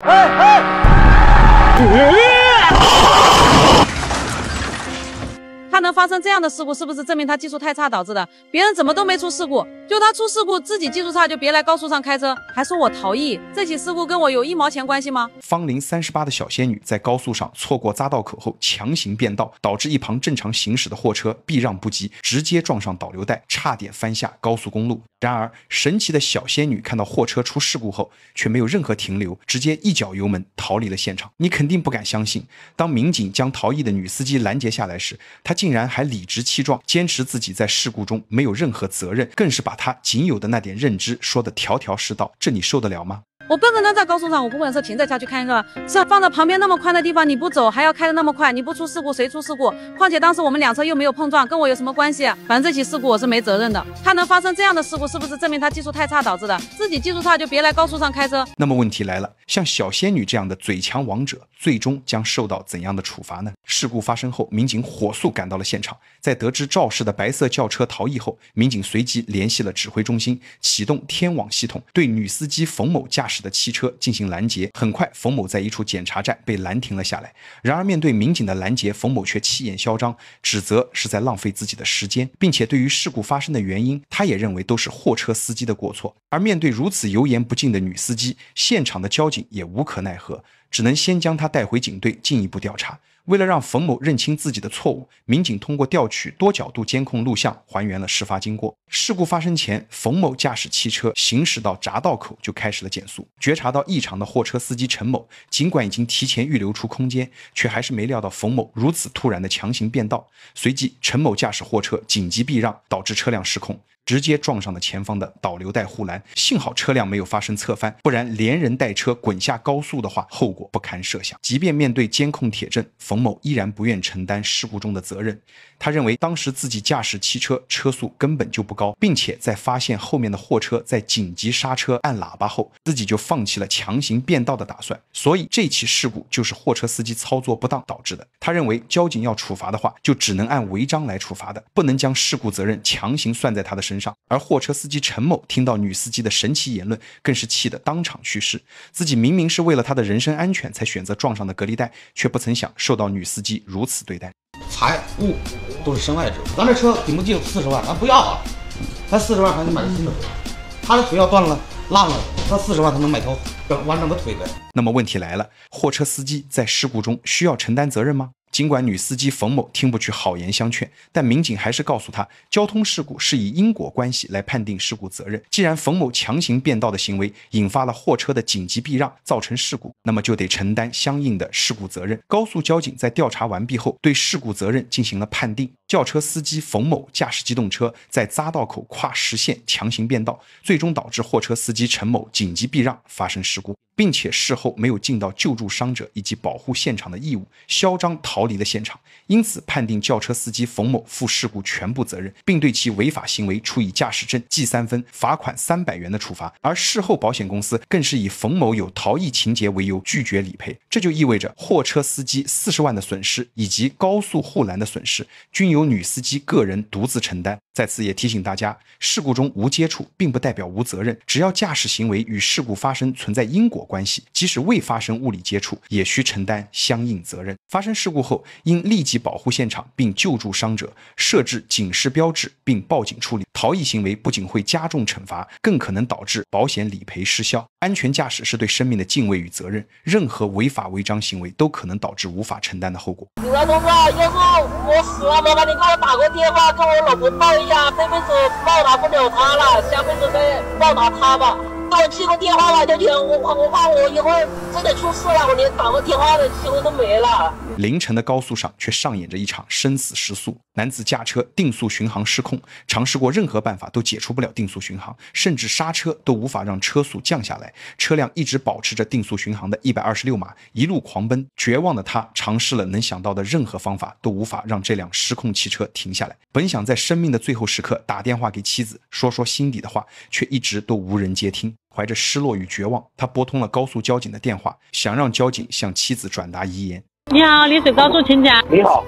他能发生这样的事故，是不是证明他技术太差导致的？别人怎么都没出事故，就他出事故，自己技术差就别来高速上开车，还说我逃逸，这起事故跟我有1毛钱关系吗？芳龄38的小仙女在高速上错过匝道口后强行变道，导致一旁正常行驶的货车避让不及，直接撞上导流带，差点翻下高速公路。然而神奇的小仙女看到货车出事故后，却没有任何停留，直接一脚油门逃离了现场。你肯定不敢相信，当民警将逃逸的女司机拦截下来时，她竟然还理直气壮坚持自己在事故中没有任何责任，更是把她仅有的那点认知说得条条是道，这你受得了吗？我笨着呢，在高速上，我不管车停在下去看一个，是放在旁边那么宽的地方你不走，还要开得那么快，你不出事故谁出事故？况且当时我们2车又没有碰撞，跟我有什么关系啊？反正这起事故我是没责任的。他能发生这样的事故，是不是证明他技术太差导致的？自己技术差就别来高速上开车。那么问题来了，像小仙女这样的嘴强王者，最终将受到怎样的处罚呢？事故发生后，民警火速赶到了现场，在得知肇事的白色轿车逃逸后，民警随即联系了指挥中心，启动天网系统，对女司机冯某驾驶的汽车进行拦截。很快，冯某在一处检查站被拦停了下来。然而面对民警的拦截，冯某却气焰嚣张，指责是在浪费自己的时间，并且对于事故发生的原因，他也认为都是货车司机的过错。而面对如此油盐不进的女司机，现场的交警也无可奈何，只能先将她带回警队进一步调查。为了让冯某认清自己的错误，民警通过调取多角度监控录像还原了事发经过。事故发生前，冯某驾驶汽车行驶到匝道口就开始了减速，觉察到异常的货车司机陈某尽管已经提前预留出空间，却还是没料到冯某如此突然的强行变道。随即陈某驾驶货车紧急避让，导致车辆失控，直接撞上了前方的导流带护栏。幸好车辆没有发生侧翻，不然连人带车滚下高速的话，后果不堪设想。即便面对监控铁证，冯某依然不愿承担事故中的责任。他认为当时自己驾驶汽车车速根本就不高，并且在发现后面的货车在紧急刹车按喇叭后，自己就放弃了强行变道的打算，所以这起事故就是货车司机操作不当导致的。他认为交警要处罚的话，就只能按违章来处罚的，不能将事故责任强行算在他的身上。而货车司机陈某听到女司机的神奇言论，更是气得当场去世。自己明明是为了他的人身安全才选择撞上的隔离带，却不曾想受到女司机如此对待。财物都是身外之物，咱这车顶不进40万，咱不要啊！咱40万还能买个新的车，他的腿要断了烂了，他40万他能买条完整的腿呗。那么问题来了，货车司机在事故中需要承担责任吗？尽管女司机冯某听不去好言相劝，但民警还是告诉她，交通事故是以因果关系来判定事故责任。既然冯某强行变道的行为引发了货车的紧急避让，造成事故，那么就得承担相应的事故责任。高速交警在调查完毕后，对事故责任进行了判定。轿车司机冯某驾驶机动车在匝道口跨实线强行变道，最终导致货车司机陈某紧急避让发生事故，并且事后没有尽到救助伤者以及保护现场的义务，嚣张逃离了现场。因此判定轿车司机冯某负事故全部责任，并对其违法行为处以驾驶证记3分、罚款300元的处罚。而事后保险公司更是以冯某有逃逸情节为由拒绝理赔。这就意味着货车司机40万的损失以及高速护栏的损失均由女司机个人独自承担。在此也提醒大家，事故中无接触并不代表无责任，只要驾驶行为与事故发生存在因果关系，即使未发生物理接触，也需承担相应责任。发生事故后，应立即保护现场并救助伤者，设置警示标志并报警处理。逃逸行为不仅会加重惩罚，更可能导致保险理赔失效。安全驾驶是对生命的敬畏与责任，任何违法违章行为都可能导致无法承担的后果。警察同志，要是我死了，麻烦你给我打个电话，跟我老婆报一下，这辈子报答不了她了，下辈子再报答她吧。给我记个电话吧，小姐，我怕我以后真的出事了，我连打个电话的机会都没了。凌晨的高速上却上演着一场生死时速。男子驾车定速巡航失控，尝试过任何办法都解除不了定速巡航，甚至刹车都无法让车速降下来，车辆一直保持着定速巡航的126码，一路狂奔。绝望的他尝试了能想到的任何方法，都无法让这辆失控汽车停下来。本想在生命的最后时刻打电话给妻子，说说心底的话，却一直都无人接听。怀着失落与绝望，他拨通了高速交警的电话，想让交警向妻子转达遗言。你好，丽水高速请讲。你好，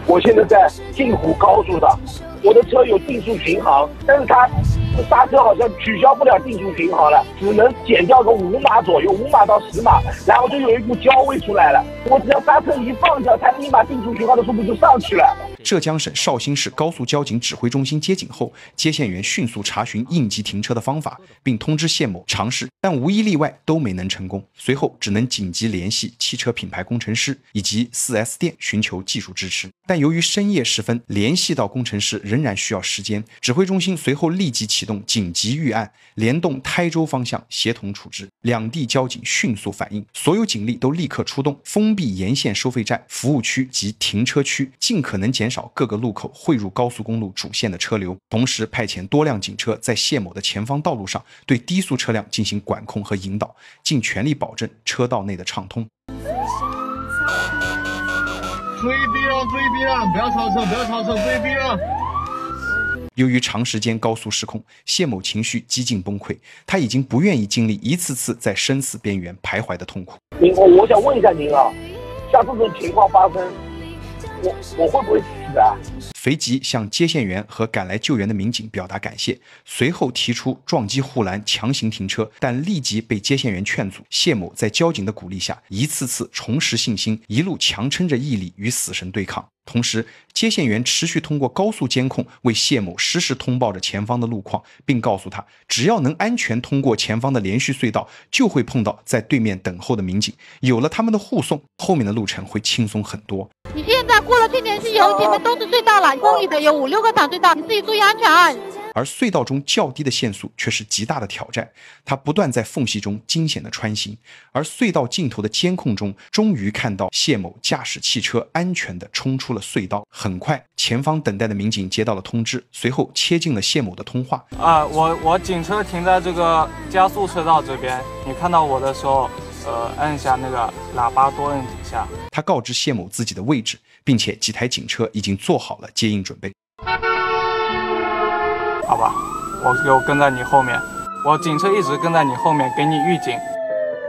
我现在在镜湖高速上，我的车有定速巡航，但是它刹车好像取消不了定速巡航了，只能减掉个5码左右，5码到10码，然后就有一股焦味出来了。我只要刹车一放下，它立马定速巡航的速度就上去了。浙江省绍兴市高速交警指挥中心接警后，接线员迅速查询应急停车的方法，并通知谢某尝试，但无一例外都没能成功。随后只能紧急联系汽车品牌工程师以及 4S 店寻求技术支持。但由于深夜时分，联系到工程师仍然需要时间，指挥中心随后立即启动紧急预案，联动台州方向协同处置。两地交警迅速反应，所有警力都立刻出动，封闭沿线收费站、服务区及停车区，尽可能减少各个路口汇入高速公路主线的车流，同时派遣多辆警车在谢某的前方道路上对低速车辆进行管控和引导，尽全力保证车道内的畅通。注意避让，注意避让，不要超车，不要超车，注意避让。由于长时间高速失控，谢某情绪几近崩溃，他已经不愿意经历一次次在生死边缘徘徊的痛苦。我想问一下您啊，像这种情况发生，我会不会死啊？随即向接线员和赶来救援的民警表达感谢，随后提出撞击护栏强行停车，但立即被接线员劝阻。谢某在交警的鼓励下，一次次重拾信心，一路强撑着毅力与死神对抗。同时，接线员持续通过高速监控为谢某实时通报着前方的路况，并告诉他，只要能安全通过前方的连续隧道，就会碰到在对面等候的民警。有了他们的护送，后面的路程会轻松很多。你现在过了这连续有前面都是隧道了，公里的有5、6个长隧道，你自己注意安全啊。而隧道中较低的限速却是极大的挑战，它不断在缝隙中惊险的穿行。而隧道尽头的监控中，终于看到谢某驾驶汽车安全地冲出了隧道。很快，前方等待的民警接到了通知，随后切进了谢某的通话。我警车停在这个加速车道这边，你看到我的时候，按下那个喇叭多摁几下。他告知谢某自己的位置，并且几台警车已经做好了接应准备。好吧，我就跟在你后面，我警车一直跟在你后面，给你预警。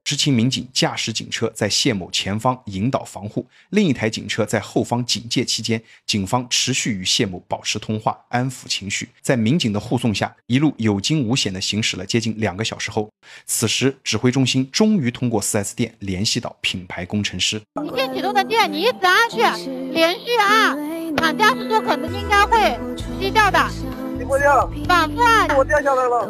知情民警驾驶警车在谢某前方引导防护，另一台警车在后方警戒期间，警方持续与谢某保持通话，安抚情绪。在民警的护送下，一路有惊无险地行驶了接近2个小时后，此时指挥中心终于通过 4S 店联系到品牌工程师。一键启动的键，你一直按去，连续按，躺驾驶座可能应该会熄掉的。我掉，反复按，我掉下来了。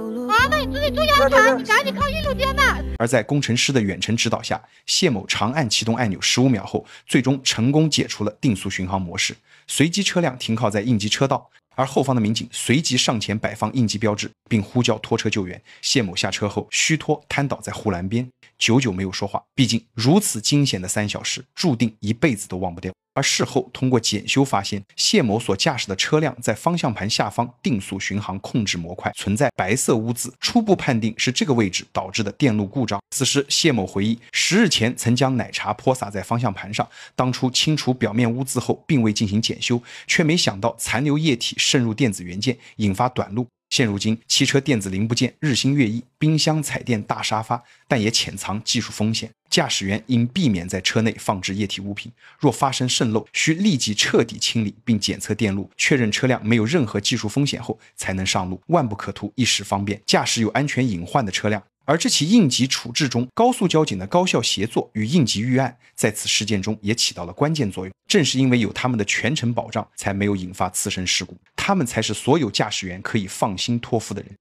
那你自己注意安全，你赶紧靠一路肩呐。而在工程师的远程指导下，谢某长按启动按钮15秒后，最终成功解除了定速巡航模式。随即车辆停靠在应急车道，而后方的民警随即上前摆放应急标志，并呼叫拖车救援。谢某下车后虚脱瘫倒在护栏边，久久没有说话。毕竟如此惊险的3小时，注定一辈子都忘不掉。而事后通过检修发现，谢某所驾驶的车辆在方向盘下方定速巡航控制模块存在白色污渍，初步判定是这个位置导致的电路故障。此时谢某回忆，10日前曾将奶茶泼洒在方向盘上，当初清除表面污渍后并未进行检修，却没想到残留液体渗入电子元件，引发短路。现如今，汽车电子零部件日新月异，冰箱、彩电、大沙发，但也潜藏技术风险。驾驶员应避免在车内放置液体物品，若发生渗漏，需立即彻底清理并检测电路，确认车辆没有任何技术风险后才能上路。万不可图一时方便，驾驶有安全隐患的车辆。而这起应急处置中，高速交警的高效协作与应急预案在此事件中也起到了关键作用。正是因为有他们的全程保障，才没有引发次生事故。他们才是所有驾驶员可以放心托付的人。